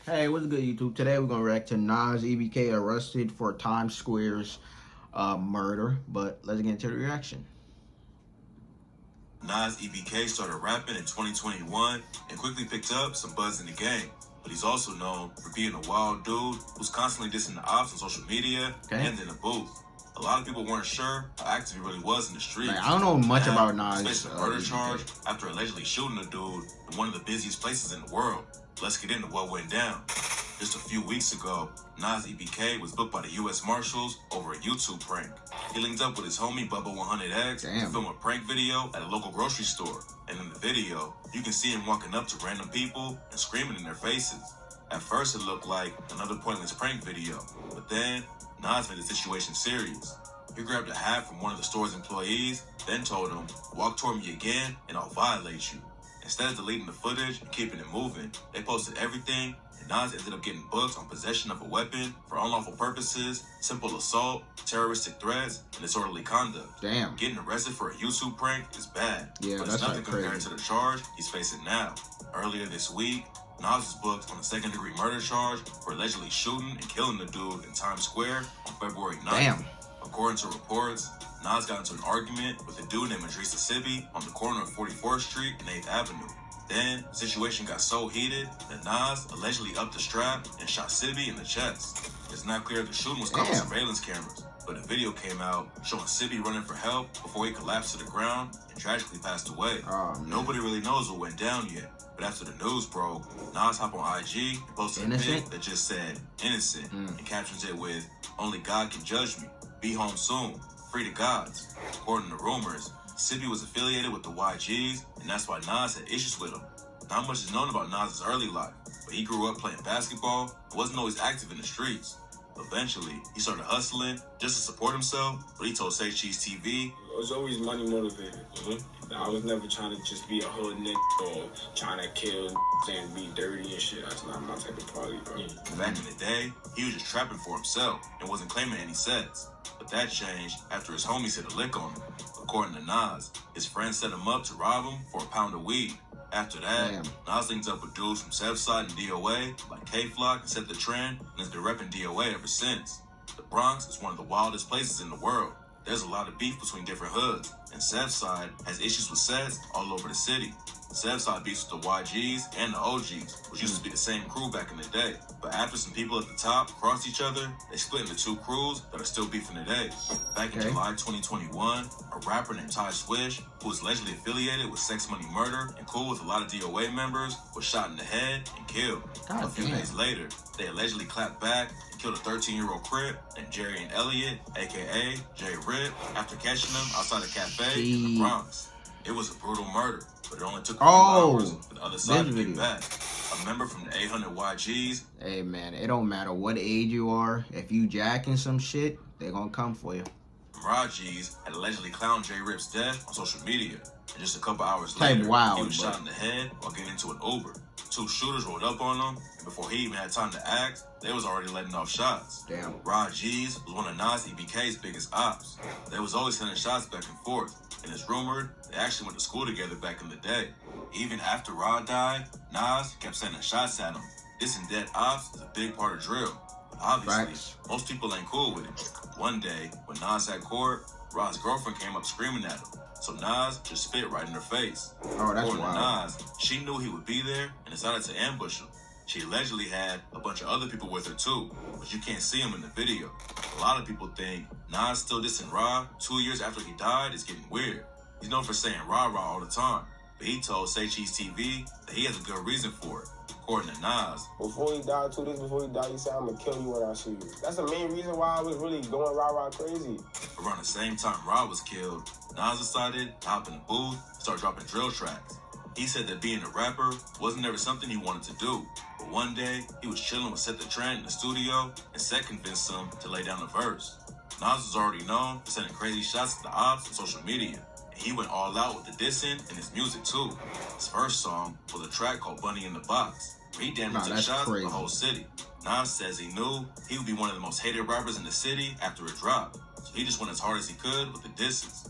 Hey, what's good, YouTube? Today we're gonna react to Nas Ebk arrested for Times Square's murder. But let's get into the reaction. Nas Ebk started rapping in 2021 and quickly picked up some buzz in the game. But he's also known for being a wild dude who's constantly dissing the ops on social media and in the booth. A lot of people weren't sure how active he really was in the streets. Like, I don't know much about Nas. He's facing a murder charge after allegedly shooting a dude in one of the busiest places in the world. Let's get into what went down. Just a few weeks ago, Nas Ebk was booked by the U.S. Marshals over a YouTube prank. He linked up with his homie Bubba 100X to film a prank video at a local grocery store. And in the video, you can see him walking up to random people and screaming in their faces. At first, it looked like another pointless prank video, but then Nas made the situation serious. He grabbed a hat from one of the store's employees, then told him, "Walk toward me again and I'll violate you." Instead of deleting the footage and keeping it moving, they posted everything, and Nas ended up getting booked on possession of a weapon for unlawful purposes, simple assault, terroristic threats, and disorderly conduct. Damn. Getting arrested for a YouTube prank is bad, but that's it's nothing crazy compared to the charge he's facing now. Earlier this week, Nas was booked on a second-degree murder charge for allegedly shooting and killing the dude in Times Square on February 9th. Damn. According to reports, Nas got into an argument with a dude named Nas Ebk on the corner of 44th Street and 8th Avenue. Then, the situation got so heated that Nas allegedly upped the strap and shot Sibby in the chest. It's not clear if the shooting was caught on surveillance cameras, but a video came out showing Sibby running for help before he collapsed to the ground and tragically passed away. Nobody really knows what went down yet, but after the news broke, Nas hopped on IG and posted a pic that just said, "Innocent," and captions it with, "Only God can judge me. Be home soon. Free the gods." According to rumors, Sibby was affiliated with the YGs, and that's why Nas had issues with him. Not much is known about Nas' early life, but he grew up playing basketball and wasn't always active in the streets. Eventually, he started hustling just to support himself, but he told Say Cheese TV, "I was always money motivated. I was never trying to just be a hood nigga or trying to kill and be dirty and shit. That's not my type of party, bro." Back in the day, he was just trapping for himself and wasn't claiming any sets. But that changed after his homies hit a lick on him. According to Nas, his friends set him up to rob him for a pound of weed. After that, Nas linked up with dudes from Southside and DOA, like K-Flock, and set the trend, and has been repping DOA ever since. The Bronx is one of the wildest places in the world. There's a lot of beef between different hoods, and Southside has issues with sets all over the city. Southside beefs with the YGs and the OGs, which used to be the same crew back in the day. But after some people at the top crossed each other, they split into two crews that are still beefing today. Back in July 2021, a rapper named Ty Swish, who was allegedly affiliated with Sex Money Murder and cool with a lot of DOA members, was shot in the head and killed. A few days later, they allegedly clapped back and killed a 13-year-old Crip named Jerry and Elliott, aka J Rip, after catching them outside a cafe in the Bronx. It was a brutal murder, but it only took a few hours for the other side to get back. A member from the 800 YGs. Hey man, it don't matter what age you are. If you jacking some shit, they gonna come for you. Raji's had allegedly clowned J Rip's death on social media, and just a couple hours later, he was shot in the head while getting into an Uber. Two shooters rolled up on him, and before he even had time to act, they was already letting off shots. Damn. Raji's was one of Nas Ebk's biggest ops. They was always sending shots back and forth, and it's rumored they actually went to school together back in the day. Even after Rod died, Nas kept sending shots at him. This and dead ops is a big part of drill. But obviously, most people ain't cool with it. One day, when Nas had court, Rod's girlfriend came up screaming at him. So Nas just spit right in her face. According to Nas, she knew he would be there and decided to ambush him. She allegedly had a bunch of other people with her too, but you can't see him in the video. A lot of people think Nas still dissing Rod 2 years after he died is getting weird. He's known for saying rah all the time, but he told Say Cheese TV that he has a good reason for it. According to Nas, before he died, 2 days before he died, he said, "I'm gonna kill you when I see you." That's the main reason why I was really going rah crazy. Around the same time Rod was killed, Nas decided to hop in the booth and start dropping drill tracks. He said that being a rapper wasn't ever something he wanted to do, but one day he was chilling with Set the Trend in the studio, and Set convinced him to lay down a verse. Nas was already known for sending crazy shots at the ops on social media, and he went all out with the dissing in his music too. His first song was a track called Bunny in the Box, where he damaged the shots of the whole city. Nas says he knew he would be one of the most hated rappers in the city after it dropped, so he just went as hard as he could with the disses.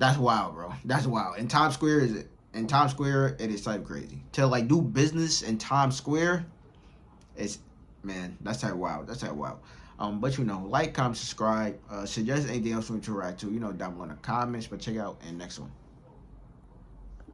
That's wild, bro. That's wild. In Times Square it is type crazy. To like do business in Times Square, it's man, that's type wild. That's type wild. But you know, like, comment, subscribe, suggest anything else we interact to, you know, down below in the comments. But check out in the next one.